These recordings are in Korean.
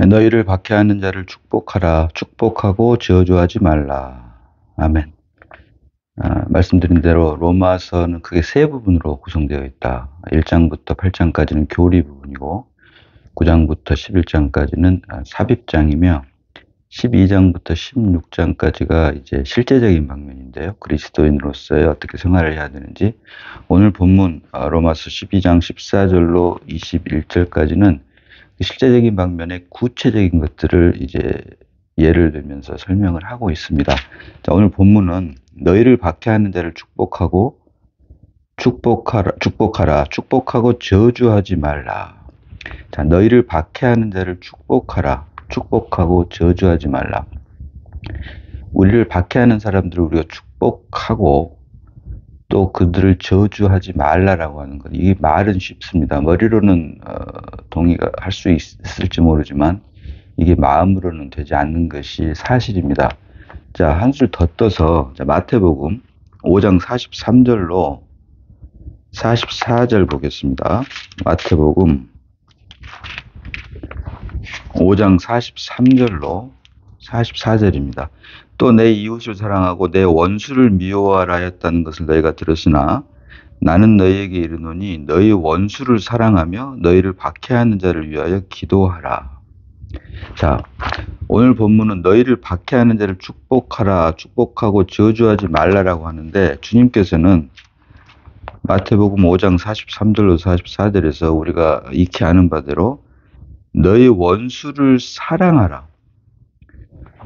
너희를 박해하는 자를 축복하라. 축복하고 저주하지 말라. 아멘. 말씀드린 대로 로마서는 크게 세 부분으로 구성되어 있다. 1장부터 8장까지는 교리 부분이고 9장부터 11장까지는 삽입장이며 12장부터 16장까지가 이제 실제적인 방면인데요. 그리스도인으로서의 어떻게 생활을 해야 되는지, 오늘 본문 로마서 12장 14절로 21절까지는 실제적인 방면의 구체적인 것들을 이제 예를 들면서 설명을 하고 있습니다. 자, 오늘 본문은 너희를 박해하는 자를 축복하고 저주하지 말라. 자, 너희를 박해하는 자를 축복하고 저주하지 말라. 우리를 박해하는 사람들을 우리가 축복하고 또 그들을 저주하지 말라라고 하는 것. 이 말은 쉽습니다. 머리로는 동의가 할 수 있을지 모르지만 이게 마음으로는 되지 않는 것이 사실입니다. 자, 한술 더 떠서 마태복음 5장 43절로 44절 보겠습니다. 마태복음 5장 43절로 44절입니다. 또 내 이웃을 사랑하고 내 원수를 미워하라 했다는 것을 너희가 들었으나 나는 너희에게 이르노니 너희 원수를 사랑하며 너희를 박해하는 자를 위하여 기도하라. 자, 오늘 본문은 너희를 박해하는 자를 축복하고 저주하지 말라라고 하는데, 주님께서는 마태복음 5장 43절로 44절에서 우리가 익히 아는 바대로 너희 원수를 사랑하라.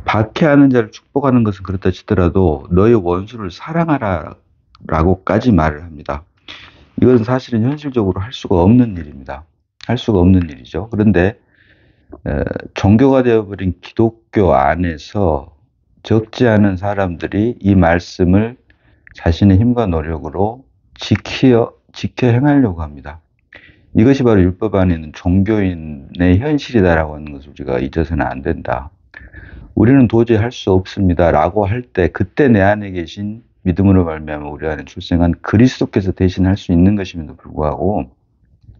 박해하는 자를 축복하는 것은 그렇다 치더라도 너희 원수를 사랑하라 라고까지 말을 합니다. 이것은 사실은 현실적으로 할 수가 없는 일입니다. 할 수가 없는 일이죠. 그런데 종교가 되어버린 기독교 안에서 적지 않은 사람들이 이 말씀을 자신의 힘과 노력으로 지켜 행하려고 합니다. 이것이 바로 율법 안에 있는 종교인의 현실이다라고 하는 것을 우리가 잊어서는 안 된다. 우리는 도저히 할 수 없습니다 라고 할 때, 그때 내 안에 계신 믿음으로 말미암아 우리 안에 출생한 그리스도께서 대신 할 수 있는 것임에도 불구하고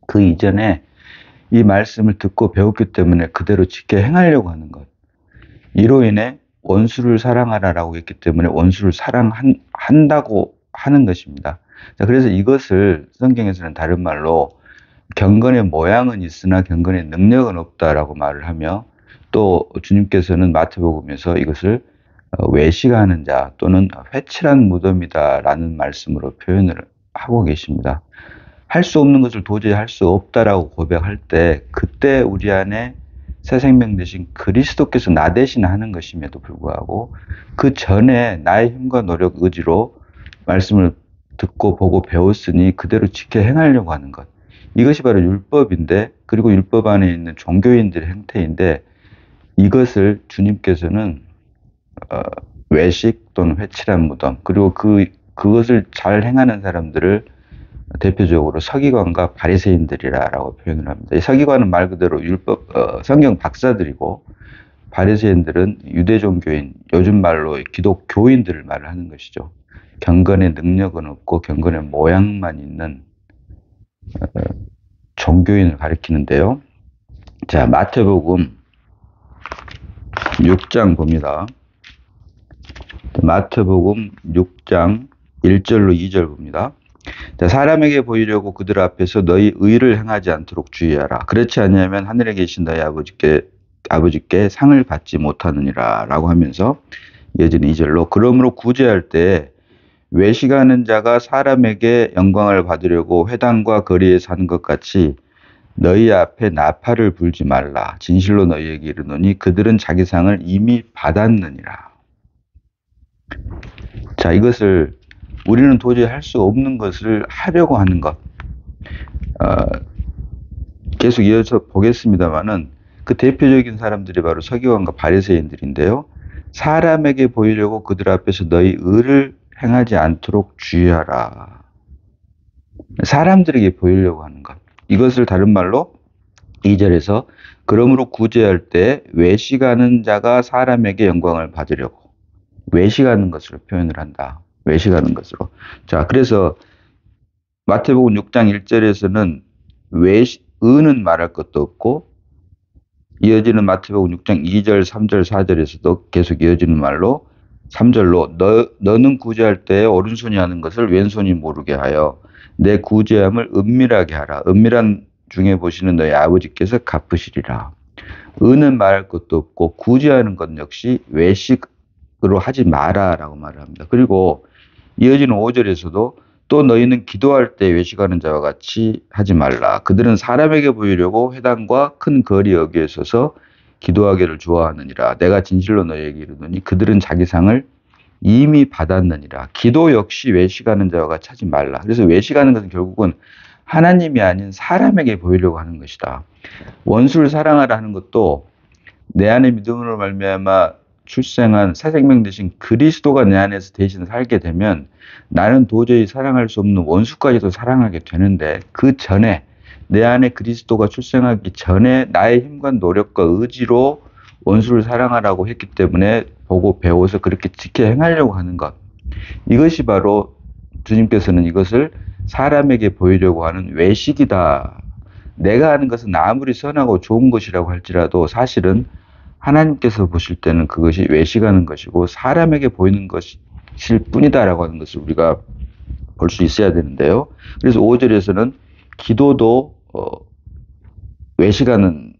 그 이전에 이 말씀을 듣고 배웠기 때문에 그대로 지켜 행하려고 하는 것, 이로 인해 원수를 사랑하라라고 했기 때문에 원수를 사랑한다고 하는 것입니다. 자, 그래서 이것을 성경에서는 다른 말로 경건의 모양은 있으나 경건의 능력은 없다라고 말을 하며, 또 주님께서는 마태복음에서 이것을 외식하는 자 또는 회칠한 무덤이다라는 말씀으로 표현을 하고 계십니다. 할 수 없는 것을 도저히 할 수 없다라고 고백할 때, 그때 우리 안에 새 생명 되신 그리스도께서 나 대신 하는 것임에도 불구하고 그 전에 나의 힘과 노력, 의지로 말씀을 듣고 보고 배웠으니 그대로 지켜 행하려고 하는 것, 이것이 바로 율법인데, 그리고 율법 안에 있는 종교인들의 행태인데, 이것을 주님께서는 외식 또는 회칠한 무덤, 그리고 그것을 잘 행하는 사람들을 대표적으로 서기관과 바리새인들이라고 표현을 합니다. 이 서기관은 말 그대로 율법 성경 박사들이고, 바리새인들은 유대 종교인, 요즘 말로 기독교인들을 말을 하는 것이죠. 경건의 능력은 없고 경건의 모양만 있는 종교인을 가리키는데요. 자, 마태복음 6장 봅니다. 마태복음 6장 1절로 2절 봅니다. 자, 사람에게 보이려고 그들 앞에서 너희 의를 행하지 않도록 주의하라. 그렇지 않으면 하늘에 계신 너희 아버지께 상을 받지 못하느니라 라고 하면서 이어지는 2절로, 그러므로 구제할 때 외식하는 자가 사람에게 영광을 받으려고 회당과 거리에 사는 것 같이 너희 앞에 나팔을 불지 말라. 진실로 너희에게 이르노니 그들은 자기 상을 이미 받았느니라. 자, 이것을 우리는 도저히 할 수 없는 것을 하려고 하는 것, 계속 이어서 보겠습니다만은 그 대표적인 사람들이 바로 서기관과 바리새인들인데요. 사람에게 보이려고 그들 앞에서 너희 의를 행하지 않도록 주의하라. 사람들에게 보이려고 하는 것, 이것을 다른 말로 2절에서 그러므로 구제할 때 외식하는 자가 사람에게 영광을 받으려고, 외식하는 것으로 표현을 한다. 외식하는 것으로. 자, 그래서 마태복음 6장 1절에서는 의는 말할 것도 없고 이어지는 마태복음 6장 2절, 3절, 4절에서도 계속 이어지는 말로 3절로 너는 구제할 때에 오른손이 하는 것을 왼손이 모르게 하여 내 구제함을 은밀하게 하라. 은밀한 중에 보시는 너희 아버지께서 갚으시리라. 은은 말할 것도 없고 구제하는 것 역시 외식으로 하지 마라라고 말을 합니다. 그리고 이어지는 5절에서도 또 너희는 기도할 때 외식하는 자와 같이 하지 말라. 그들은 사람에게 보이려고 회당과 큰 거리 여기에 서서 기도하기를 좋아하느니라. 내가 진실로 너희에게 이르노니 그들은 자기 상을 이미 받았느니라. 기도 역시 외식하는 자와 같이 하지 말라. 그래서 외식하는 것은 결국은 하나님이 아닌 사람에게 보이려고 하는 것이다. 원수를 사랑하라 하는 것도 내 안에 믿음으로 말미암아 출생한 새 생명 되신 그리스도가 내 안에서 대신 살게 되면 나는 도저히 사랑할 수 없는 원수까지도 사랑하게 되는데 그 전에 내 안에 그리스도가 출생하기 전에 나의 힘과 노력과 의지로 원수를 사랑하라고 했기 때문에 보고 배워서 그렇게 지켜 행하려고 하는 것. 이것이 바로 주님께서는 이것을 사람에게 보이려고 하는 외식이다. 내가 하는 것은 아무리 선하고 좋은 것이라고 할지라도 사실은 하나님께서 보실 때는 그것이 외식하는 것이고 사람에게 보이는 것일 뿐이다라고 하는 것을 우리가 볼 수 있어야 되는데요. 그래서 5절에서는 기도도 외식하는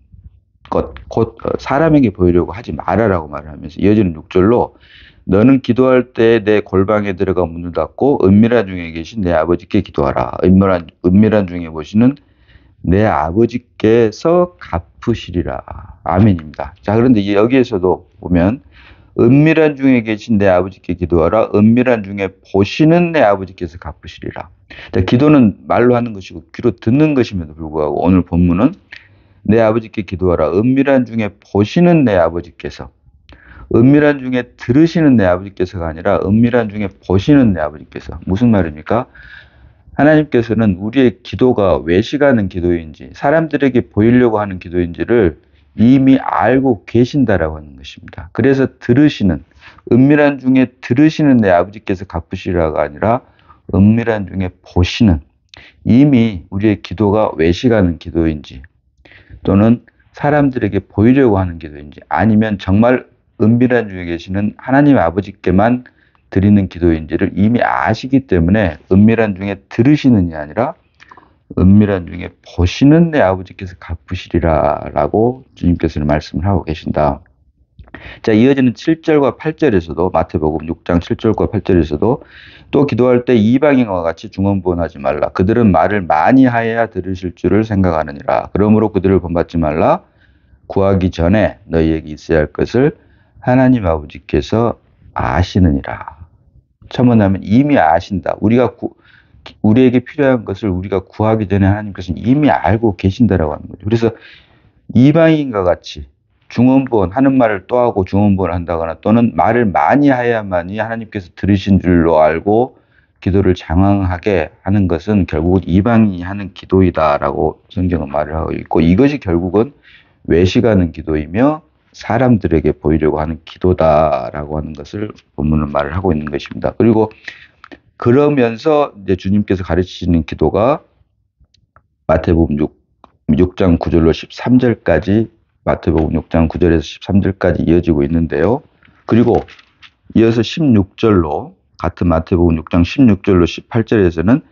것, 곧 사람에게 보이려고 하지 말아라고 말을 하면서 이어지는 6절로 너는 기도할 때 내 골방에 들어가 문을 닫고 은밀한 중에 계신 내 아버지께 기도하라. 은밀한 중에 보시는 내 아버지께서 갚으시리라. 아멘입니다. 자, 그런데 여기에서도 보면 은밀한 중에 계신 내 아버지께 기도하라. 은밀한 중에 보시는 내 아버지께서 갚으시리라. 자, 기도는 말로 하는 것이고 귀로 듣는 것임에도 불구하고 오늘 본문은 내 아버지께 기도하라. 은밀한 중에 보시는 내 아버지께서, 은밀한 중에 들으시는 내 아버지께서가 아니라 은밀한 중에 보시는 내 아버지께서. 무슨 말입니까? 하나님께서는 우리의 기도가 외식하는 기도인지 사람들에게 보이려고 하는 기도인지를 이미 알고 계신다라고 하는 것입니다. 그래서 들으시는, 은밀한 중에 들으시는 내 아버지께서 갚으시라가 아니라 은밀한 중에 보시는, 이미 우리의 기도가 외식하는 기도인지 또는 사람들에게 보이려고 하는 기도인지 아니면 정말 은밀한 중에 계시는 하나님 아버지께만 드리는 기도인지를 이미 아시기 때문에 은밀한 중에 들으시는이 아니라 은밀한 중에 보시는 내 아버지께서 갚으시리라 라고 주님께서는 말씀을 하고 계신다. 자, 이어지는 7절과 8절에서도 마태복음 6장 7절과 8절에서도 또 기도할 때 이방인과 같이 중언부언하지 말라. 그들은 말을 많이 하여야 들으실 줄을 생각하느니라. 그러므로 그들을 본받지 말라. 구하기 전에 너희에게 있어야 할 것을 하나님 아버지께서 아시느니라. 첨언하면 이미 아신다. 우리에게 필요한 것을 우리가 구하기 전에 하나님께서는 이미 알고 계신다라고 하는 거죠. 그래서 이방인과 같이 중언부언 하는 말을 또 하고 중언부언을 한다거나 또는 말을 많이 해야만이 하나님께서 들으신 줄로 알고 기도를 장황하게 하는 것은 결국 이방인이 하는 기도이다라고 성경은 말을 하고 있고 이것이 결국은 외식하는 기도이며 사람들에게 보이려고 하는 기도다라고 하는 것을 본문은 말을 하고 있는 것입니다. 그리고 그러면서 이제 주님께서 가르치시는 기도가 마태복음 6장 9절로 13절까지 마태복음 6장 9절에서 13절까지 이어지고 있는데요. 그리고 이어서 16절로 같은 마태복음 6장 16절로 18절에서는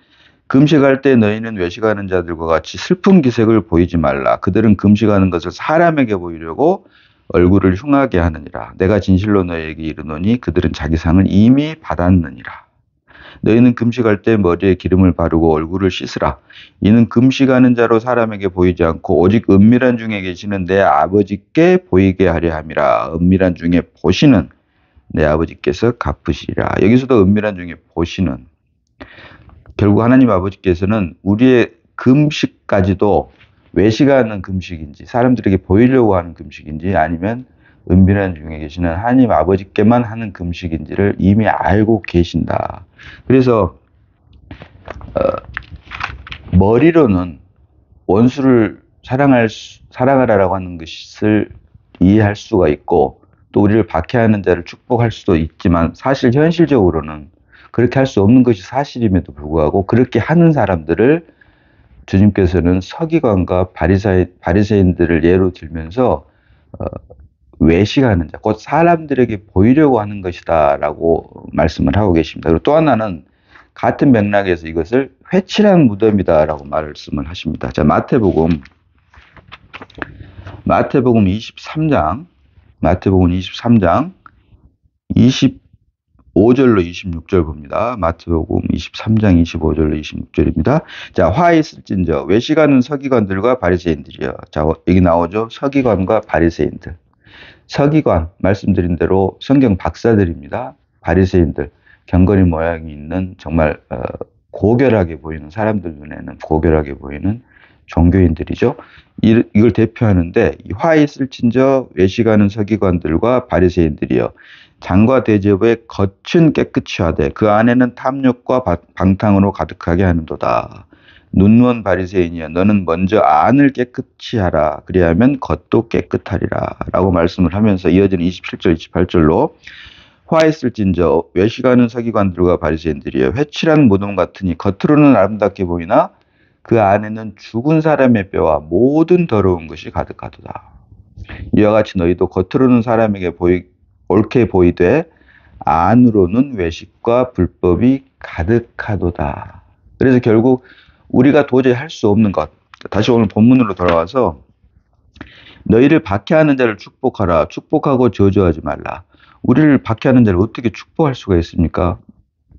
금식할 때 너희는 외식하는 자들과 같이 슬픈 기색을 보이지 말라. 그들은 금식하는 것을 사람에게 보이려고 얼굴을 흉하게 하느니라. 내가 진실로 너희에게 이르노니 그들은 자기 상을 이미 받았느니라. 너희는 금식할 때 머리에 기름을 바르고 얼굴을 씻으라. 이는 금식하는 자로 사람에게 보이지 않고 오직 은밀한 중에 계시는 내 아버지께 보이게 하려 함이라. 은밀한 중에 보시는 내 아버지께서 갚으시리라. 여기서도 은밀한 중에 보시는, 결국 하나님 아버지께서는 우리의 금식까지도 외식하는 금식인지 사람들에게 보이려고 하는 금식인지 아니면 은밀한 중에 계시는 하나님 아버지께만 하는 금식인지를 이미 알고 계신다. 그래서 머리로는 원수를 사랑하라라고 하는 것을 이해할 수가 있고 또 우리를 박해하는 자를 축복할 수도 있지만 사실 현실적으로는 그렇게 할 수 없는 것이 사실임에도 불구하고 그렇게 하는 사람들을 주님께서는 서기관과 바리새인들을 예로 들면서 외식하는 자, 곧 사람들에게 보이려고 하는 것이다라고 말씀을 하고 계십니다. 그리고 또 하나는 같은 맥락에서 이것을 회칠한 무덤이다라고 말씀을 하십니다. 자, 마태복음 23장, 마태복음 23장 25절로 26절 봅니다. 마태복음 23장 25절로 26절입니다. 자, 화 있을진저 외식하는 서기관들과 바리새인들이여. 자, 여기 나오죠. 서기관과 바리새인들. 서기관, 말씀드린 대로 성경 박사들입니다. 바리새인들, 경건의 모양이 있는 정말 고결하게 보이는, 사람들 눈에는 고결하게 보이는 종교인들이죠. 이걸 대표하는데 화 있을진저 외식하는 서기관들과 바리새인들이여 장과 대접의 겉은 깨끗이 하되 그 안에는 탐욕과 방탕으로 가득하게 하는도다. 눈먼 바리새인이여 너는 먼저 안을 깨끗이 하라. 그리하면 겉도 깨끗하리라. 라고 말씀을 하면서 이어지는 27절, 28절로 화 있을진저 외식하는 서기관들과 바리새인들이여 회칠한 무덤 같으니 겉으로는 아름답게 보이나 그 안에는 죽은 사람의 뼈와 모든 더러운 것이 가득하도다. 이와 같이 너희도 겉으로는 사람에게 옳게 보이되 안으로는 외식과 불법이 가득하도다. 그래서 결국 우리가 도저히 할 수 없는 것. 다시 오늘 본문으로 돌아와서 너희를 박해하는 자를 축복하라. 축복하고 저주하지 말라. 우리를 박해하는 자를 어떻게 축복할 수가 있습니까?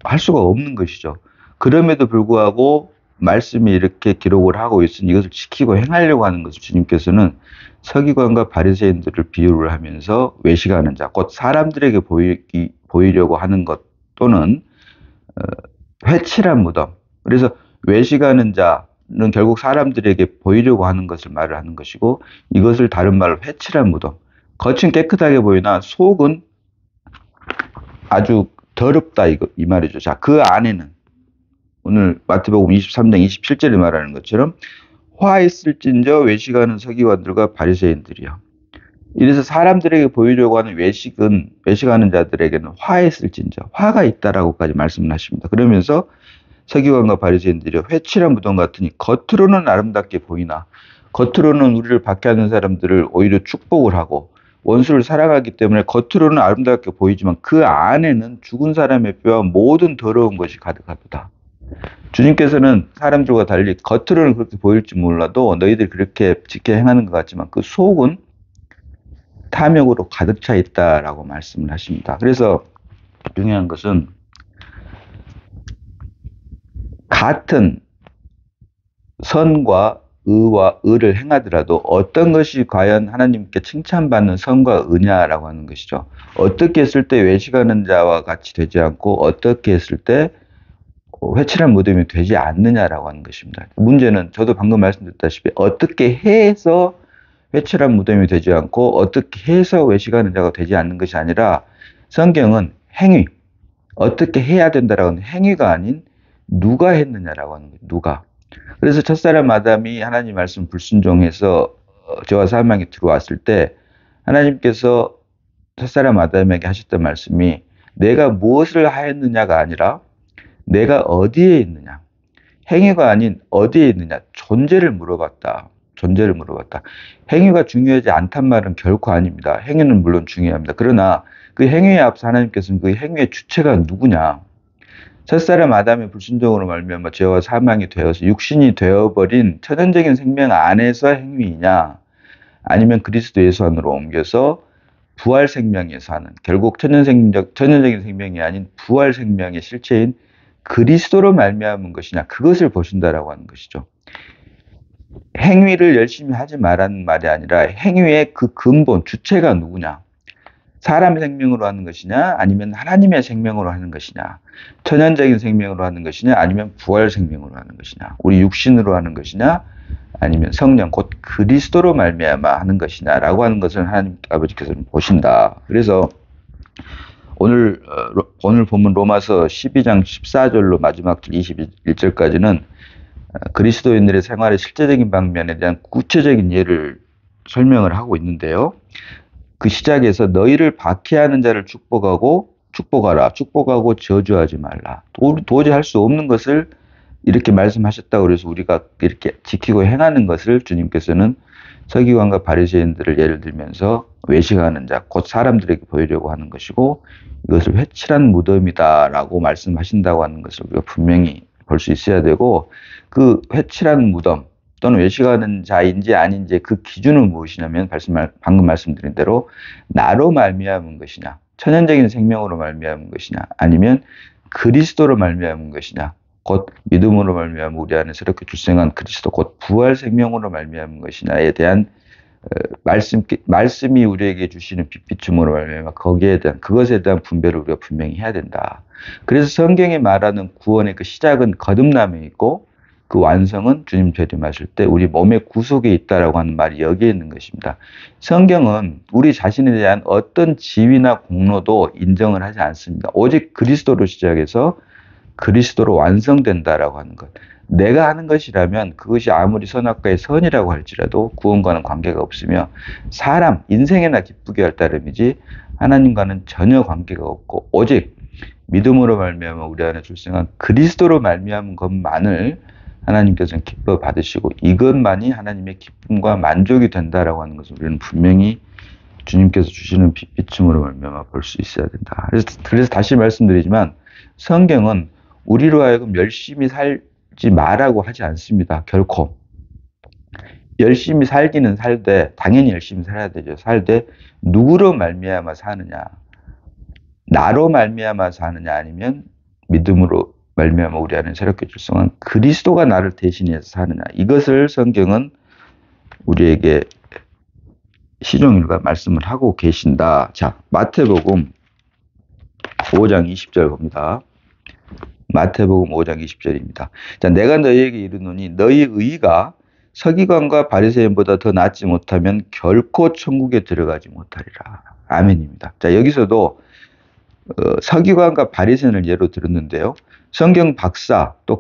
할 수가 없는 것이죠. 그럼에도 불구하고 말씀이 이렇게 기록을 하고 있으니 이것을 지키고 행하려고 하는 것을 주님께서는 서기관과 바리새인들을 비유를 하면서 외식하는 자, 곧 사람들에게 보이려고 하는 것 또는 회칠한 무덤. 그래서 외식하는 자는 결국 사람들에게 보이려고 하는 것을 말을 하는 것이고 이것을 다른 말로 회칠한 무덤. 겉은 깨끗하게 보이나 속은 아주 더럽다 이 말이죠. 자, 그 안에는 오늘 마태복음 23장 27절에 말하는 것처럼 화 있을진저 외식하는 서기관들과 바리새인들이요. 이래서 사람들에게 보이려고 하는 외식하는 자들에게는 화 있을진저 화가 있다라고까지 말씀을 하십니다. 그러면서 서기관과 바리새인들이 회칠한 무덤 같으니 겉으로는 아름답게 보이나 겉으로는 우리를 박해하는 사람들을 오히려 축복을 하고 원수를 사랑하기 때문에 겉으로는 아름답게 보이지만 그 안에는 죽은 사람의 뼈와 모든 더러운 것이 가득하도다. 주님께서는 사람들과 달리 겉으로는 그렇게 보일지 몰라도 너희들이 그렇게 지켜 행하는 것 같지만 그 속은 탐욕으로 가득 차 있다라고 말씀을 하십니다. 그래서 중요한 것은 같은 선과 의를 행하더라도 어떤 것이 과연 하나님께 칭찬받는 선과 의냐라고 하는 것이죠. 어떻게 했을 때 외식하는 자와 같이 되지 않고 어떻게 했을 때 회칠한 무덤이 되지 않느냐라고 하는 것입니다. 문제는 저도 방금 말씀드렸다시피 어떻게 해서 회칠한 무덤이 되지 않고 어떻게 해서 외식하는 자가 되지 않는 것이 아니라 성경은 행위, 어떻게 해야 된다라고 하는 행위가 아닌 누가 했느냐라고 하는 거예요. 누가. 그래서 첫사람 아담이 하나님 말씀 불순종해서 죄와 사망에 들어왔을 때 하나님께서 첫사람 아담에게 하셨던 말씀이 내가 무엇을 하였느냐가 아니라 내가 어디에 있느냐. 행위가 아닌 어디에 있느냐. 존재를 물어봤다. 존재를 물어봤다. 행위가 중요하지 않단 말은 결코 아닙니다. 행위는 물론 중요합니다. 그러나 그 행위에 앞서 하나님께서는 그 행위의 주체가 누구냐. 첫사람 아담의 불순종으로 말미암아 죄와 사망이 되어서 육신이 되어버린 천연적인 생명 안에서 행위이냐 아니면 그리스도 예수 안으로 옮겨서 부활 생명에서 하는 결국 천연적인 생명이 아닌 부활 생명의 실체인 그리스도로 말미암은 것이냐 그것을 보신다라고 하는 것이죠. 행위를 열심히 하지 말라는 말이 아니라 행위의 그 근본 주체가 누구냐. 사람의 생명으로 하는 것이냐 아니면 하나님의 생명으로 하는 것이냐 천연적인 생명으로 하는 것이냐 아니면 부활 생명으로 하는 것이냐 우리 육신으로 하는 것이냐 아니면 성령 곧 그리스도로 말미암아 하는 것이냐라고 하는 것을 하나님 아버지께서는 보신다. 그래서 오늘 본문 로마서 12장 14절로 마지막 절 21절까지는 그리스도인들의 생활의 실제적인 방면에 대한 구체적인 예를 설명을 하고 있는데요. 그 시작에서 너희를 박해하는 자를 축복하라. 축복하고 저주하지 말라. 도저히 할 수 없는 것을 이렇게 말씀하셨다고 그래서 우리가 이렇게 지키고 행하는 것을 주님께서는 서기관과 바리새인들을 예를 들면서 외식하는 자, 곧 사람들에게 보이려고 하는 것이고 이것을 회칠한 무덤이다라고 말씀하신다고 하는 것을 우리가 분명히 볼 수 있어야 되고 그 회칠한 무덤 또는 외식하는 자인지 아닌지 그 기준은 무엇이냐면 방금 말씀드린 대로 나로 말미암은 것이냐, 천연적인 생명으로 말미암은 것이냐, 아니면 그리스도로 말미암은 것이냐, 곧 믿음으로 말미암아 우리 안에 새롭게 출생한 그리스도 곧 부활 생명으로 말미암은 것이냐에 대한 말씀이 우리에게 주시는 빛비춤으로 말미암아 거기에 대한 그것에 대한 분별을 우리가 분명히 해야 된다. 그래서 성경이 말하는 구원의 그 시작은 거듭남에 있고 그 완성은 주님 재림하실 때 우리 몸의 구속에 있다라고 하는 말이 여기에 있는 것입니다. 성경은 우리 자신에 대한 어떤 지위나 공로도 인정을 하지 않습니다. 오직 그리스도로 시작해서 그리스도로 완성된다라고 하는 것. 내가 하는 것이라면 그것이 아무리 선악과의 선이라고 할지라도 구원과는 관계가 없으며 사람, 인생에나 기쁘게 할 따름이지 하나님과는 전혀 관계가 없고 오직 믿음으로 말미암아 우리 안에 출생한 그리스도로 말미암은 것만을 하나님께서는 기뻐 받으시고 이것만이 하나님의 기쁨과 만족이 된다라고 하는 것을 우리는 분명히 주님께서 주시는 빛비춤으로 말미암아 볼 수 있어야 된다. 그래서 다시 말씀드리지만 성경은 우리로 하여금 열심히 살지 마라고 하지 않습니다. 결코. 열심히 살기는 살되 당연히 열심히 살아야 되죠. 살되 누구로 말미암아 사느냐. 나로 말미암아 사느냐 아니면 믿음으로 말미암아 우리 안에 새롭게 출생한 그리스도가 나를 대신해서 사느냐. 이것을 성경은 우리에게 시종일관 말씀을 하고 계신다. 자, 마태복음 5장 20절 봅니다. 마태복음 5장 20절입니다. 자, 내가 너희에게 이르노니 너희 의가 서기관과 바리새인보다 더 낫지 못하면 결코 천국에 들어가지 못하리라. 아멘입니다. 자, 여기서도 서기관과 바리새인을 예로 들었는데요. 성경 박사 또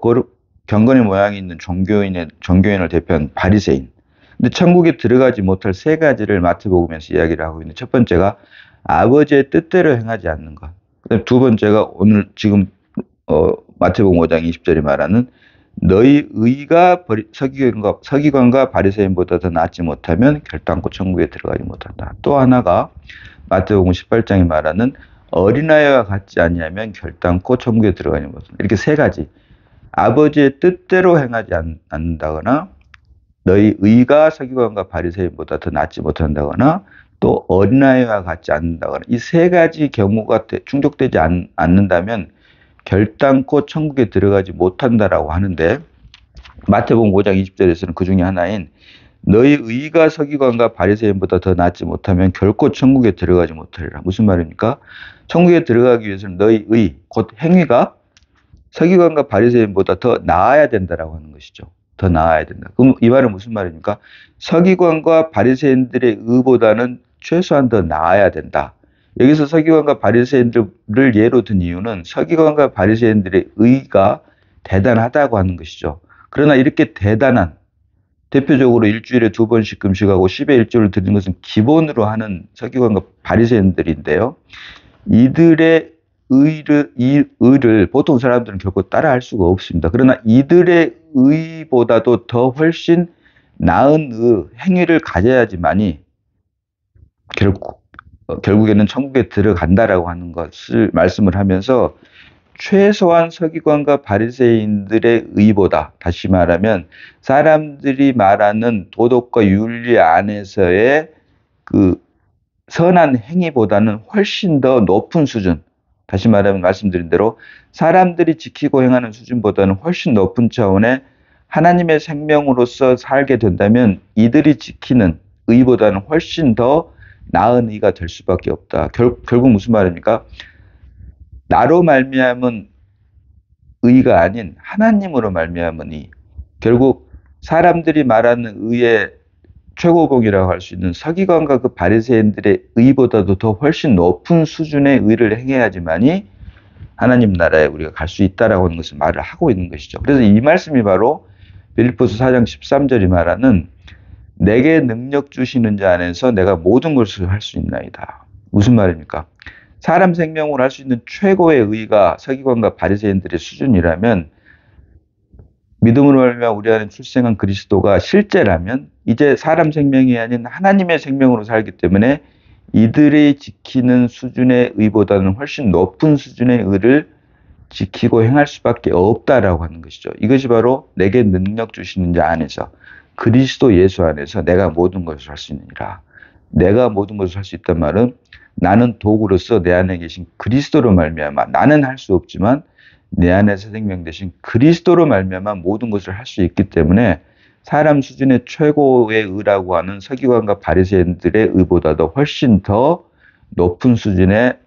경건의 모양이 있는 종교인을 대표한 바리새인. 근데 천국에 들어가지 못할 세 가지를 마태복음에서 이야기를 하고 있는 첫 번째가 아버지의 뜻대로 행하지 않는 것. 그다음 두 번째가 오늘 지금 마태복음 5장 20절이 말하는 너희 의가 서기관과 바리새인보다 더 낫지 못하면 결단코 천국에 들어가지 못한다. 또 하나가 마태복음 18장이 말하는 어린아이와 같지 아니하면 결단코 천국에 들어가지 못한다. 이렇게 세 가지. 아버지의 뜻대로 행하지 않는다거나 너희 의가 서기관과 바리새인보다 더 낫지 못한다거나 또 어린아이와 같지 않는다거나 이 세 가지 경우가 충족되지 않는다면 결단코 천국에 들어가지 못한다라고 하는데 마태복음 5장 20절에서는 그 중에 하나인 너희 의가 서기관과 바리새인보다 더 낫지 못하면 결코 천국에 들어가지 못하리라. 무슨 말입니까? 천국에 들어가기 위해서는 너희 의, 곧 행위가 서기관과 바리새인보다 더 나아야 된다라고 하는 것이죠. 더 나아야 된다. 그럼 이 말은 무슨 말입니까? 서기관과 바리새인들의 의보다는 최소한 더 나아야 된다. 여기서 서기관과 바리새인들을 예로 든 이유는 서기관과 바리새인들의 의가 대단하다고 하는 것이죠. 그러나 이렇게 대단한 대표적으로 일주일에 2번씩 금식하고 10의 1조를 드리는 것은 기본으로 하는 서기관과 바리새인들인데요. 이들의 의를 보통 사람들은 결코 따라할 수가 없습니다. 그러나 이들의 의보다도 더 훨씬 나은 행위를 가져야지만이 결국에는 천국에 들어간다라고 하는 것을 말씀을 하면서 최소한 서기관과 바리새인들의 의보다 다시 말하면 사람들이 말하는 도덕과 윤리 안에서의 그 선한 행위보다는 훨씬 더 높은 수준 다시 말하면 말씀드린 대로 사람들이 지키고 행하는 수준보다는 훨씬 높은 차원의 하나님의 생명으로서 살게 된다면 이들이 지키는 의보다는 훨씬 더 나은 의가 될 수밖에 없다. 결국 무슨 말입니까? 나로 말미암은 의가 아닌 하나님으로 말미암은 의. 결국 사람들이 말하는 의의 최고봉이라고 할 수 있는 서기관과 그 바리새인들의 의보다도 더 훨씬 높은 수준의 의를 행해야지만이 하나님 나라에 우리가 갈 수 있다라고 하는 것을 말을 하고 있는 것이죠. 그래서 이 말씀이 바로 빌립보서 4장 13절이 말하는 내게 능력 주시는 자 안에서 내가 모든 것을 할 수 있나이다. 무슨 말입니까? 사람 생명으로 할 수 있는 최고의 의가 서기관과 바리새인들의 수준이라면 믿음으로 말미암아 우리 안에 출생한 그리스도가 실제라면 이제 사람 생명이 아닌 하나님의 생명으로 살기 때문에 이들이 지키는 수준의 의보다는 훨씬 높은 수준의 의를 지키고 행할 수밖에 없다라고 하는 것이죠. 이것이 바로 내게 능력 주시는 자 안에서 그리스도 예수 안에서 내가 모든 것을 할 수 있느니라. 내가 모든 것을 할 수 있단 말은 나는 도구로서 내 안에 계신 그리스도로 말미암아 나는 할 수 없지만 내 안에서 생명 되신 그리스도로 말미암아 모든 것을 할 수 있기 때문에 사람 수준의 최고의 의라고 하는 서기관과 바리새인들의 의보다도 훨씬 더 높은 수준의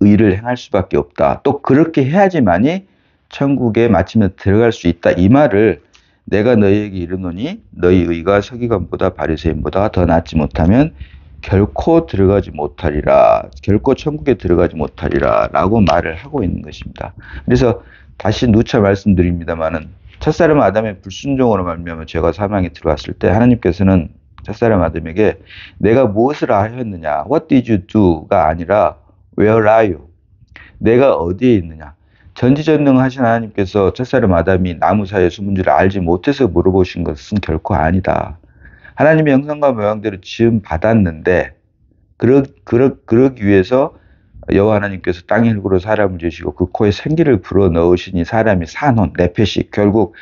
의를 행할 수밖에 없다. 또 그렇게 해야지만이 천국에 마침내 들어갈 수 있다. 이 말을 내가 너희에게 이르노니 너희 의가 서기관보다 바리새인보다 더 낫지 못하면 결코 들어가지 못하리라. 결코 천국에 들어가지 못하리라. 라고 말을 하고 있는 것입니다. 그래서 다시 누차 말씀드립니다마는 첫사람 아담의 불순종으로 말미암아 죄가 사망에 들어왔을 때 하나님께서는 첫사람 아담에게 내가 무엇을 하였느냐? What did you do?가 아니라 Where are you? 내가 어디에 있느냐? 전지전능하신 하나님께서 첫사람 아담이 나무 사이에 숨은 줄 알지 못해서 물어보신 것은 결코 아니다. 하나님의 형상과 모양대로 지음 받았는데 그러기 위해서 여호와 하나님께서 땅의 흙으로 사람을 지으시고 그 코에 생기를 불어 넣으시니 사람이 산혼, 네페시 결국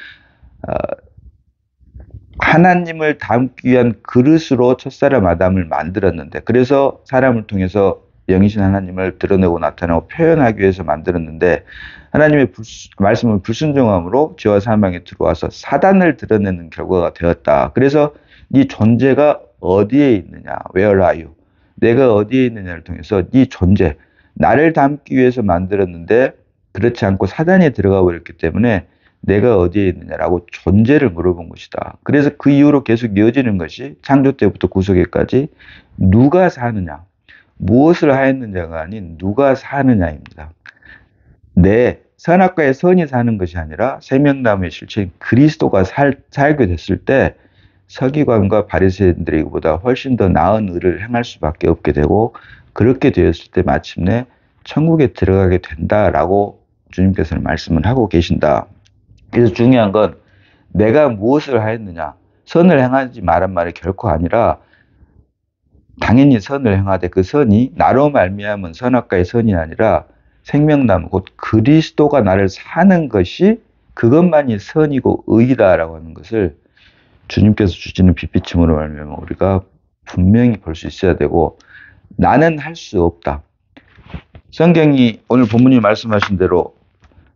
하나님을 담기 위한 그릇으로 첫사람 아담을 만들었는데 그래서 사람을 통해서 영이신 하나님을 드러내고 나타내고 표현하기 위해서 만들었는데 하나님의 말씀을 불순종함으로 죄와 사망에 들어와서 사단을 드러내는 결과가 되었다. 그래서 네 존재가 어디에 있느냐? Where are you? 내가 어디에 있느냐를 통해서 네 존재, 나를 담기 위해서 만들었는데 그렇지 않고 사단에 들어가 버렸기 때문에 내가 어디에 있느냐라고 존재를 물어본 것이다. 그래서 그 이후로 계속 이어지는 것이 창조 때부터 구속에까지 누가 사느냐, 무엇을 하였느냐가 아닌 누가 사느냐입니다. 내 선악과의 선이 사는 것이 아니라 생명나무의 실체인 그리스도가 살게 됐을 때 서기관과 바리새인들보다 훨씬 더 나은 의를 행할 수밖에 없게 되고 그렇게 되었을 때 마침내 천국에 들어가게 된다라고 주님께서는 말씀을 하고 계신다. 그래서 중요한 건 내가 무엇을 하였느냐. 선을 행하지 말란 말이 결코 아니라 당연히 선을 행하되 그 선이 나로 말미암은 선악과의 선이 아니라 생명나무 곧 그리스도가 나를 사는 것이 그것만이 선이고 의이다라고 하는 것을 주님께서 주시는 빛비침으로 말미암아 우리가 분명히 볼 수 있어야 되고 나는 할 수 없다. 성경이 오늘 본문이 말씀하신 대로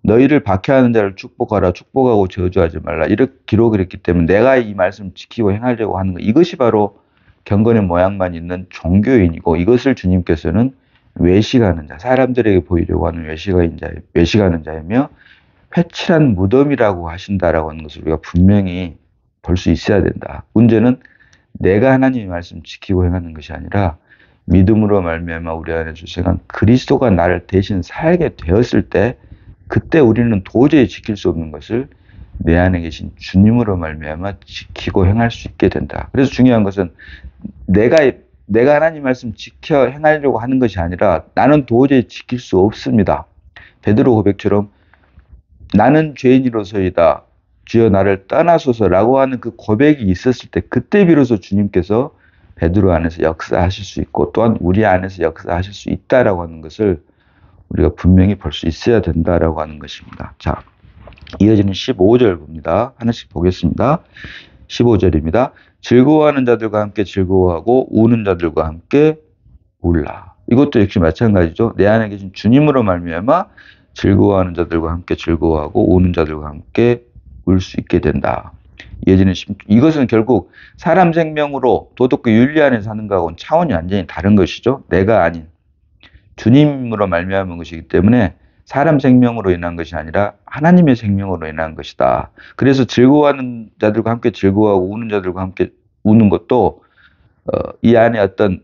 너희를 박해하는 자를 축복하라 축복하고 저주하지 말라 이렇게 기록을 했기 때문에 내가 이 말씀을 지키고 행하려고 하는 것 이것이 바로 경건의 모양만 있는 종교인이고 이것을 주님께서는 외식하는 자 사람들에게 보이려고 하는 외식하는 자이며 회칠한 무덤이라고 하신다라고 하는 것을 우리가 분명히 볼 수 있어야 된다. 문제는 내가 하나님의 말씀 지키고 행하는 것이 아니라 믿음으로 말미암아 우리 안에 출생한 그리스도가 나를 대신 살게 되었을 때 그때 우리는 도저히 지킬 수 없는 것을 내 안에 계신 주님으로 말미암아 지키고 행할 수 있게 된다. 그래서 중요한 것은 내가 하나님 말씀 지켜 행하려고 하는 것이 아니라 나는 도저히 지킬 수 없습니다. 베드로 고백처럼 나는 죄인으로서이다. 주여 나를 떠나소서라고 하는 그 고백이 있었을 때 그때 비로소 주님께서 베드로 안에서 역사하실 수 있고 또한 우리 안에서 역사하실 수 있다라고 하는 것을 우리가 분명히 볼 수 있어야 된다라고 하는 것입니다. 자, 이어지는 15절 봅니다. 하나씩 보겠습니다. 15절입니다. 즐거워하는 자들과 함께 즐거워하고 우는 자들과 함께 울라. 이것도 역시 마찬가지죠. 내 안에 계신 주님으로 말미암아 즐거워하는 자들과 함께 즐거워하고 우는 자들과 함께 울 수 있게 된다. 이어지는 이것은 결국 사람 생명으로 도덕과 윤리 안에 사는 것하고는 차원이 완전히 다른 것이죠. 내가 아닌 주님으로 말미암은 것이기 때문에 사람 생명으로 인한 것이 아니라 하나님의 생명으로 인한 것이다. 그래서 즐거워하는 자들과 함께 즐거워하고 우는 자들과 함께 우는 것도 이 안에 어떤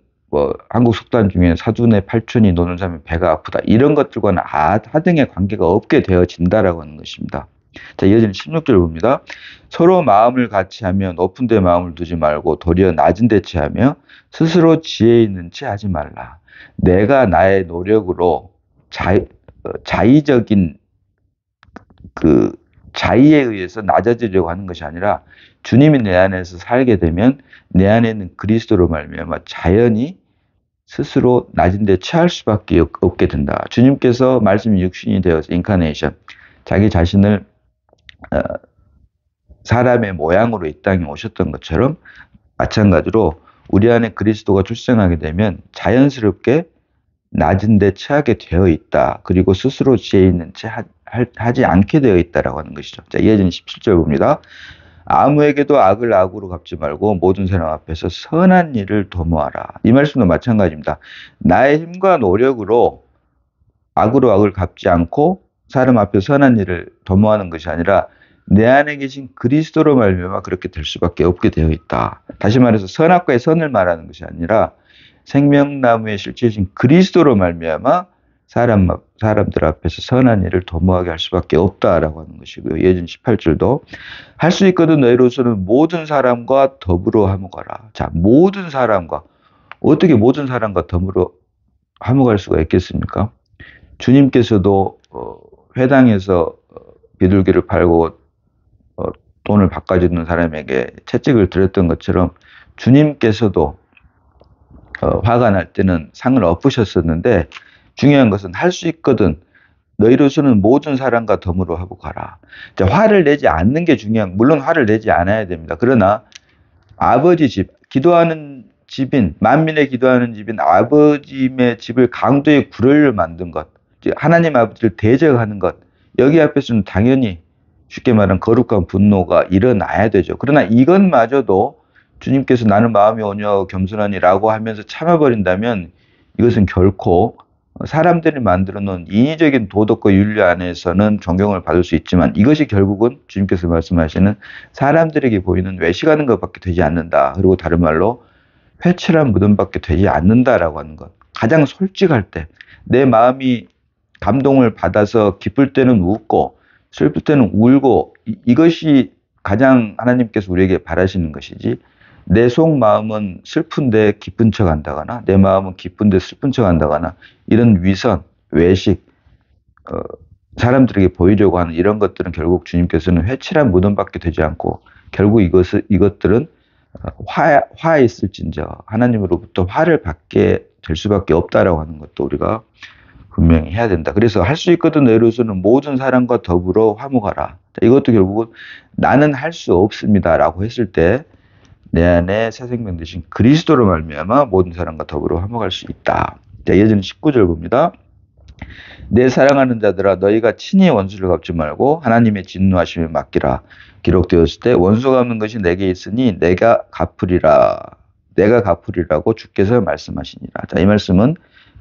한국 속담 중에 사돈의 팔촌이 노는 사람의 배가 아프다. 이런 것들과는 하등의 관계가 없게 되어진다라고 하는 것입니다. 자, 이어지는 16절 봅니다. 서로 마음을 같이 하며 높은 데 마음을 두지 말고 도리어 낮은 데 취하며 스스로 지혜 있는 채 하지 말라. 내가 나의 노력으로 자의적인 그 자의에 의해서 낮아지려고 하는 것이 아니라 주님이 내 안에서 살게 되면 내 안에 있는 그리스도로 말미암아 자연히 스스로 낮은 데 취할 수밖에 없게 된다. 주님께서 말씀이 육신이 되어서 인카네이션, 자기 자신을 사람의 모양으로 이 땅에 오셨던 것처럼 마찬가지로 우리 안에 그리스도가 출생하게 되면 자연스럽게 낮은 데 처하게 되어 있다. 그리고 스스로 지혜 있는 채 하지 않게 되어 있다라고 하는 것이죠. 자, 이어지는 17절 봅니다. 아무에게도 악을 악으로 갚지 말고 모든 사람 앞에서 선한 일을 도모하라. 이 말씀도 마찬가지입니다. 나의 힘과 노력으로 악으로 악을 갚지 않고 사람 앞에 선한 일을 도모하는 것이 아니라 내 안에 계신 그리스도로 말미암아 그렇게 될 수밖에 없게 되어 있다. 다시 말해서 선악과의 선을 말하는 것이 아니라 생명나무에 실제신 그리스도로 말미암아 사람들 앞에서 선한 일을 도모하게 할 수밖에 없다라고 하는 것이고요. 예전 18절도 할 수 있거든 너희로서는 모든 사람과 더불어 화목하라. 자, 모든 사람과 어떻게 모든 사람과 더불어 화목할 수가 있겠습니까? 주님께서도 회당에서 비둘기를 팔고 돈을 바꿔주는 사람에게 채찍을 드렸던 것처럼 주님께서도 화가 날 때는 상을 엎으셨었는데 중요한 것은 할 수 있거든 너희로서는 모든 사람과 더불어 화목하라. 자, 화를 내지 않는 게 중요한, 물론 화를 내지 않아야 됩니다. 그러나 아버지 집, 기도하는 집인, 만민의 기도하는 집인 아버지의 집을 강도의 구를 만든 것, 하나님 아버지를 대적하는 것, 여기 앞에서는 당연히 쉽게 말하면 거룩한 분노가 일어나야 되죠. 그러나 이것마저도 주님께서 나는 마음이 온유하고 겸손하니라고 하면서 참아버린다면 이것은 결코 사람들이 만들어 놓은 인위적인 도덕과 윤리 안에서는 존경을 받을 수 있지만 이것이 결국은 주님께서 말씀하시는 사람들에게 보이는 외식하는 것밖에 되지 않는다. 그리고 다른 말로 회칠한 무덤밖에 되지 않는다라고 하는 것. 가장 솔직할 때 내 마음이 감동을 받아서 기쁠 때는 웃고 슬플 때는 울고 이것이 가장 하나님께서 우리에게 바라시는 것이지 내 속마음은 슬픈데 기쁜 척 한다거나 내 마음은 기쁜데 슬픈 척 한다거나 이런 위선, 외식, 사람들에게 보이려고 하는 이런 것들은 결국 주님께서는 회칠한 무덤밖에 되지 않고 결국 이것들은 화에 있을진저 하나님으로부터 화를 받게 될 수밖에 없다라고 하는 것도 우리가 분명히 해야 된다. 그래서 할 수 있거든 너희로서는 모든 사람과 더불어 화목하라. 이것도 결국은 나는 할 수 없습니다라고 했을 때 내 안에 새 생명 되신 그리스도로 말미암아 모든 사람과 더불어 화목할 수 있다. 자, 이어지는 19절 봅니다. 내 사랑하는 자들아 너희가 친히 원수를 갚지 말고 하나님의 진노하심에 맡기라. 기록되었을 때 원수 갚는 것이 내게 있으니 내가 갚으리라고 주께서 말씀하시니라. 자, 이 말씀은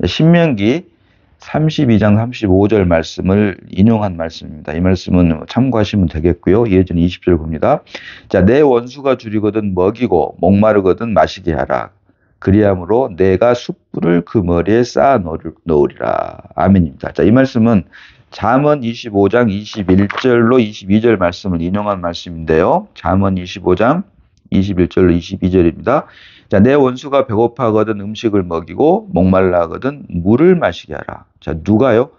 신명기 32장 35절 말씀을 인용한 말씀입니다. 이 말씀은 참고하시면 되겠고요. 이어지는 20절 봅니다. 자, 내 원수가 줄이거든 먹이고 목마르거든 마시게 하라. 그리함으로 내가 숯불을 그 머리에 쌓아 놓으리라. 아멘입니다. 자, 이 말씀은 잠언 25장 21절로 22절 말씀을 인용한 말씀인데요. 잠언 25장 21절로 22절입니다. 자, 내 원수가 배고파하거든 음식을 먹이고 목말라 하거든 물을 마시게 하라. 자, 누가요?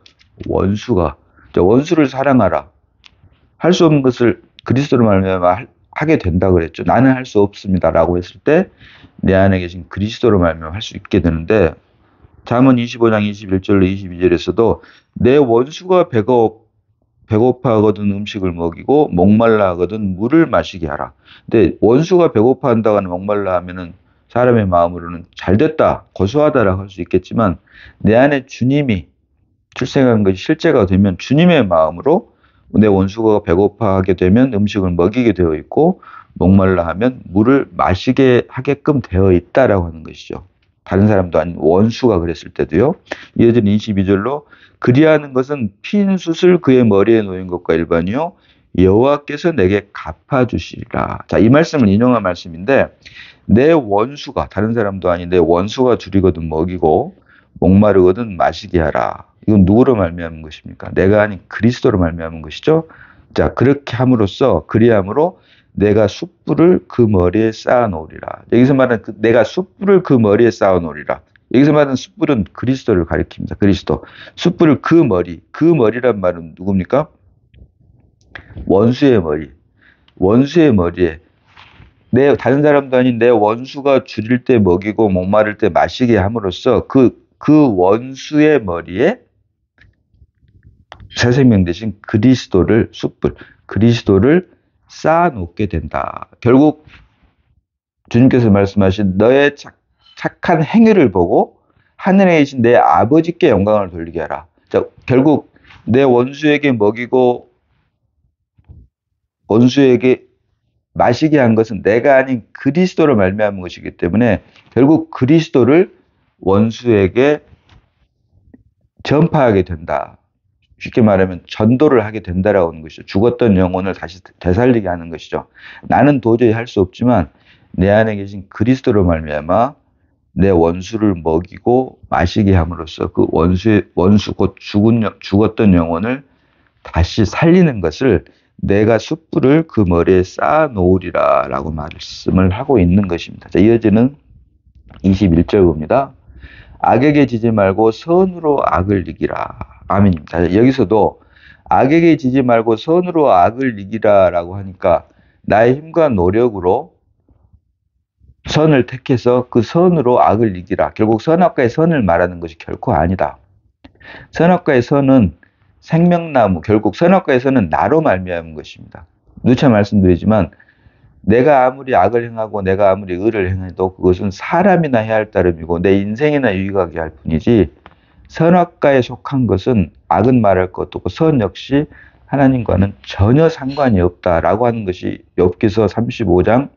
원수가. 자, 원수를 사랑하라. 할 수 없는 것을 그리스도로 말미암아 하게 된다 그랬죠. 나는 할 수 없습니다라고 했을 때 내 안에 계신 그리스도로 말미암아 할 수 있게 되는데 잠언 25장 21절로 22절에서도 내 원수가 배고파하거든 음식을 먹이고 목말라 하거든 물을 마시게 하라. 근데 원수가 배고파한다거나 목말라 하면은 사람의 마음으로는 잘됐다, 고소하다라고 할 수 있겠지만 내 안에 주님이 출생한 것이 실제가 되면 주님의 마음으로 내 원수가 배고파하게 되면 음식을 먹이게 되어 있고 목말라 하면 물을 마시게 하게끔 되어 있다라고 하는 것이죠. 다른 사람도 아닌 원수가 그랬을 때도요. 이어지는 22절로 그리하는 것은 핀 숯을 그의 머리에 놓인 것과 일반이요 여호와께서 내게 갚아주시리라. 자, 이 말씀을 인용한 말씀인데 내 원수가 다른 사람도 아닌 내 원수가 줄이거든 먹이고 목마르거든 마시게 하라. 이건 누구로 말미암은 것입니까? 내가 아닌 그리스도로 말미암은 것이죠. 자, 그렇게 함으로써 그리함으로 내가 숯불을 그 머리에 쌓아 놓으리라. 여기서 말하는 내가 숯불을 그 머리에 쌓아 놓으리라. 여기서 말하는 숯불은 그리스도를 가리킵니다. 그리스도. 숯불을 그 머리란 말은 누굽니까? 원수의 머리. 원수의 머리에 내 다른 사람도 아닌 내 원수가 줄일 때 먹이고 목마를 때 마시게 함으로써 그 원수의 머리에 새 생명 대신 그리스도를 숯불 그리스도를 쌓아놓게 된다. 결국 주님께서 말씀하신 너의 착한 행위를 보고 하늘에 계신 내 아버지께 영광을 돌리게 하라. 자, 결국 내 원수에게 먹이고 원수에게 마시게 한 것은 내가 아닌 그리스도로 말미암은 것이기 때문에 결국 그리스도를 원수에게 전파하게 된다. 쉽게 말하면 전도를 하게 된다라고 하는 것이죠. 죽었던 영혼을 다시 되살리게 하는 것이죠. 나는 도저히 할 수 없지만 내 안에 계신 그리스도로 말미암아 내 원수를 먹이고 마시게 함으로써 그 원수 곧 죽었던 영혼을 다시 살리는 것을 내가 숯불을 그 머리에 쌓아 놓으리라 라고 말씀을 하고 있는 것입니다. 자, 이어지는 21절 봅니다. 악에게 지지 말고 선으로 악을 이기라. 아멘입니다. 여기서도 악에게 지지 말고 선으로 악을 이기라 라고 하니까 나의 힘과 노력으로 선을 택해서 그 선으로 악을 이기라. 결국 선악과의 선을 말하는 것이 결코 아니다. 선악과의 선은 생명나무, 결국 선악과의 선은 나로 말미암은 것입니다. 누차 말씀드리지만 내가 아무리 악을 행하고 내가 아무리 의를 행해도 그것은 사람이나 해야 할 따름이고 내 인생이나 유익하게 할 뿐이지 선악과에 속한 것은 악은 말할 것도 없고 선 역시 하나님과는 전혀 상관이 없다라고 하는 것이 욥기서 35장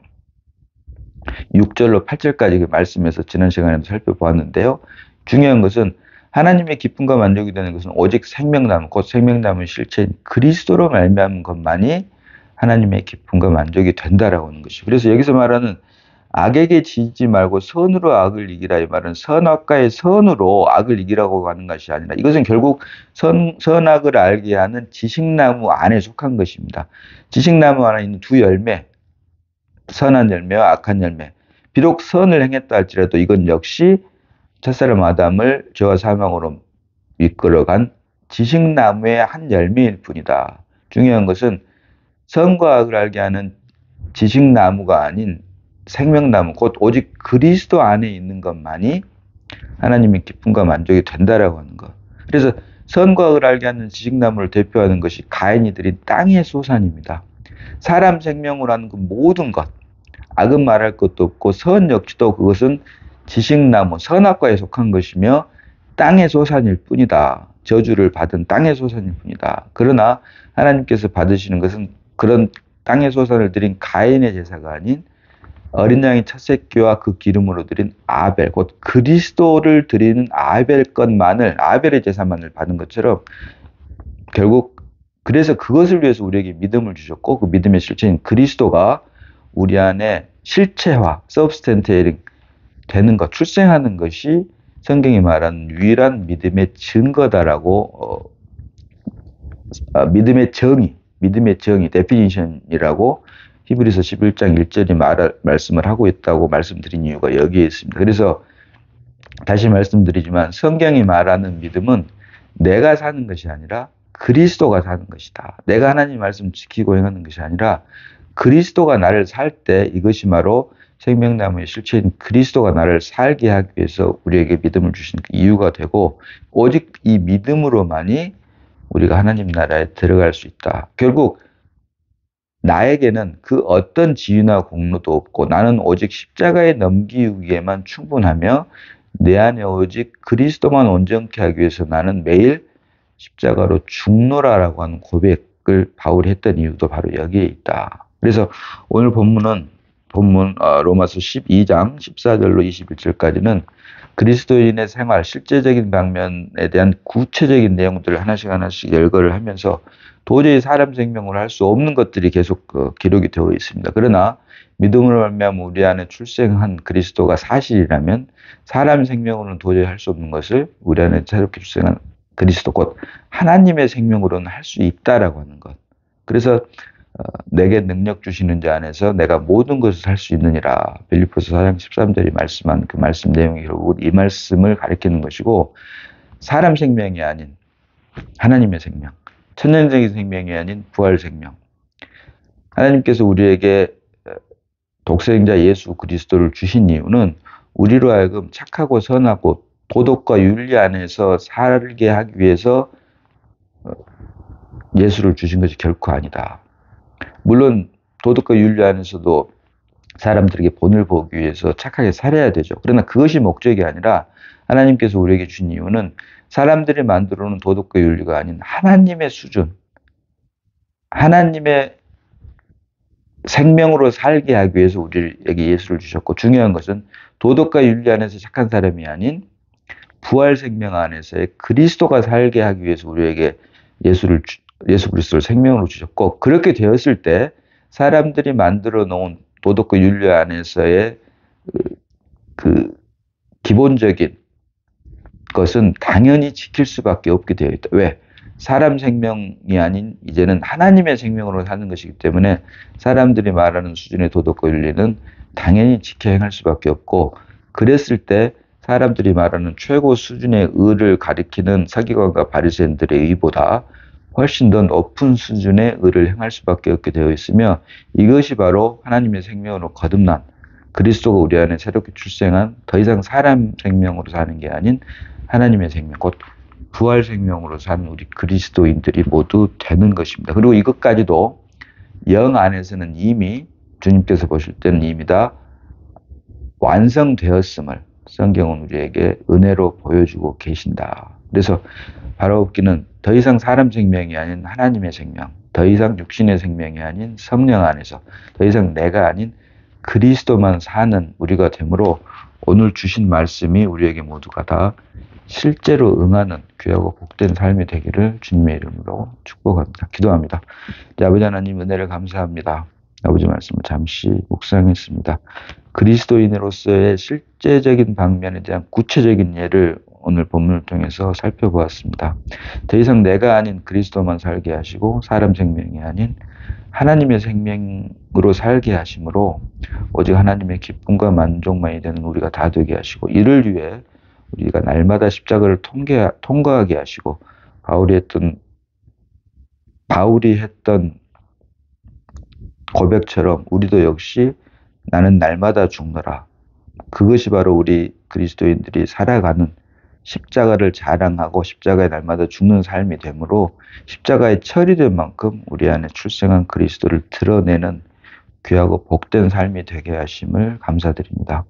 6절로 8절까지 그 말씀에서 지난 시간에도 살펴보았는데요. 중요한 것은 하나님의 기쁨과 만족이 되는 것은 오직 생명나무, 곧 생명나무의 실체인 그리스도로 말미암은 것만이 하나님의 기쁨과 만족이 된다라고 하는 것이죠. 그래서 여기서 말하는 악에게 지지 말고 선으로 악을 이기라 이 말은 선악과의 선으로 악을 이기라고 하는 것이 아니라 이것은 결국 선악을 알게 하는 지식나무 안에 속한 것입니다. 지식나무 안에 있는 두 열매, 선한 열매와 악한 열매. 비록 선을 행했다 할지라도 이건 역시 첫사람 아담을 죄와 사망으로 이끌어간 지식나무의 한 열매일 뿐이다. 중요한 것은 선과 악을 알게 하는 지식나무가 아닌 생명나무, 곧 오직 그리스도 안에 있는 것만이 하나님의 기쁨과 만족이 된다라고 하는 것. 그래서 선과 악을 알게 하는 지식나무를 대표하는 것이 가인이 들인 땅의 소산입니다. 사람 생명으로 하는 그 모든 것, 악은 말할 것도 없고 선 역시도 그것은 지식나무, 선악과에 속한 것이며 땅의 소산일 뿐이다. 저주를 받은 땅의 소산일 뿐이다. 그러나 하나님께서 받으시는 것은 그런 땅의 소산을 드린 가인의 제사가 아닌 어린 양의 첫 새끼와 그 기름으로 드린 아벨, 곧 그리스도를 드리는 아벨 것만을, 아벨의 제사만을 받은 것처럼 결국 그래서 그것을 위해서 우리에게 믿음을 주셨고 그 믿음의 실체인 그리스도가 우리 안에 실체화, 서브스텐테이링 되는 것, 출생하는 것이 성경이 말하는 유일한 믿음의 증거다라고 믿음의 정의, 데피니션이라고 히브리서 11장 1절이 말씀을 하고 있다고 말씀드린 이유가 여기에 있습니다. 그래서 다시 말씀드리지만 성경이 말하는 믿음은 내가 사는 것이 아니라 그리스도가 사는 것이다. 내가 하나님 말씀 지키고 행하는 것이 아니라 그리스도가 나를 살 때 이것이 바로 생명나무의 실체인 그리스도가 나를 살게 하기 위해서 우리에게 믿음을 주신 이유가 되고 오직 이 믿음으로만이 우리가 하나님 나라에 들어갈 수 있다. 결국 나에게는 그 어떤 지위나 공로도 없고 나는 오직 십자가에 넘기기에만 충분하며 내 안에 오직 그리스도만 온전케 하기 위해서 나는 매일 십자가로 죽노라라고 하는 고백을 바울이 했던 이유도 바로 여기에 있다. 그래서 오늘 본문 로마서 12장 14절로 21절까지는 그리스도인의 생활, 실제적인 방면에 대한 구체적인 내용들을 하나씩 열거를 하면서 도저히 사람 생명으로 할 수 없는 것들이 계속 기록이 되어 있습니다. 그러나 믿음으로 말미암아 우리 안에 출생한 그리스도가 사실이라면 사람 생명으로는 도저히 할 수 없는 것을 우리 안에 새롭게 출생한 그리스도 곧 하나님의 생명으로는 할 수 있다라고 하는 것. 그래서 내게 능력 주시는 자 안에서 내가 모든 것을 할 수 있느니라. 빌립보서 4장 13절이 말씀한 그 말씀 내용이 결국 이 말씀을 가리키는 것이고 사람 생명이 아닌 하나님의 생명, 천년적인 생명이 아닌 부활 생명, 하나님께서 우리에게 독생자 예수 그리스도를 주신 이유는 우리로 하여금 착하고 선하고 도덕과 윤리 안에서 살게 하기 위해서 예수를 주신 것이 결코 아니다. 물론 도덕과 윤리 안에서도 사람들에게 본을 보기 위해서 착하게 살아야 되죠. 그러나 그것이 목적이 아니라 하나님께서 우리에게 준 이유는 사람들이 만들어 놓은 도덕과 윤리가 아닌 하나님의 수준, 하나님의 생명으로 살게 하기 위해서 우리에게 예수를 주셨고, 중요한 것은 도덕과 윤리 안에서 착한 사람이 아닌 부활 생명 안에서의 그리스도가 살게 하기 위해서 우리에게 예수 그리스도를 생명으로 주셨고, 그렇게 되었을 때 사람들이 만들어 놓은 도덕과 윤리 안에서의 그 기본적인 것은 당연히 지킬 수밖에 없게 되어 있다. 왜? 사람 생명이 아닌 이제는 하나님의 생명으로 사는 것이기 때문에 사람들이 말하는 수준의 도덕과 윤리는 당연히 지켜 행할 수밖에 없고, 그랬을 때 사람들이 말하는 최고 수준의 의를 가리키는 서기관과 바리새인들의 의보다 훨씬 더 높은 수준의 의를 행할 수밖에 없게 되어 있으며, 이것이 바로 하나님의 생명으로 거듭난 그리스도가 우리 안에 새롭게 출생한 더 이상 사람 생명으로 사는 게 아닌 하나님의 생명, 곧 부활 생명으로 사는 우리 그리스도인들이 모두 되는 것입니다. 그리고 이것까지도 영 안에서는 이미 주님께서 보실 때는 이미 다 완성되었음을 성경은 우리에게 은혜로 보여주고 계신다. 그래서 바라옵기는 더 이상 사람 생명이 아닌 하나님의 생명, 더 이상 육신의 생명이 아닌 성령 안에서 더 이상 내가 아닌 그리스도만 사는 우리가 되므로 오늘 주신 말씀이 우리에게 모두가 다 실제로 응하는 귀하고 복된 삶이 되기를 주님의 이름으로 축복합니다. 기도합니다. 아버지 하나님, 은혜를 감사합니다. 아버지 말씀을 잠시 묵상했습니다. 그리스도인으로서의 실제적인 방면에 대한 구체적인 예를 오늘 본문을 통해서 살펴보았습니다. 더 이상 내가 아닌 그리스도만 살게 하시고 사람 생명이 아닌 하나님의 생명으로 살게 하심으로 오직 하나님의 기쁨과 만족만이 되는 우리가 다 되게 하시고, 이를 위해 우리가 날마다 십자가를 통과하게 하시고, 바울이 했던 고백처럼 우리도 역시 나는 날마다 죽노라. 그것이 바로 우리 그리스도인들이 살아가는 십자가를 자랑하고 십자가에 날마다 죽는 삶이 되므로 십자가에 처리된 만큼 우리 안에 출생한 그리스도를 드러내는 귀하고 복된 삶이 되게 하심을 감사드립니다.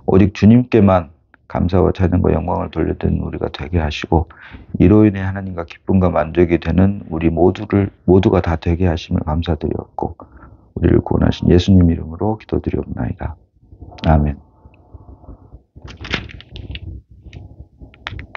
오직 주님께만 감사와 찬양과 영광을 돌려드리는 우리가 되게 하시고, 이로 인해 하나님과 기쁨과 만족이 되는 우리 모두가 다 되게 하심을 감사드렸고, 우리를 구원하신 예수님 이름으로 기도드리옵나이다. 아멘.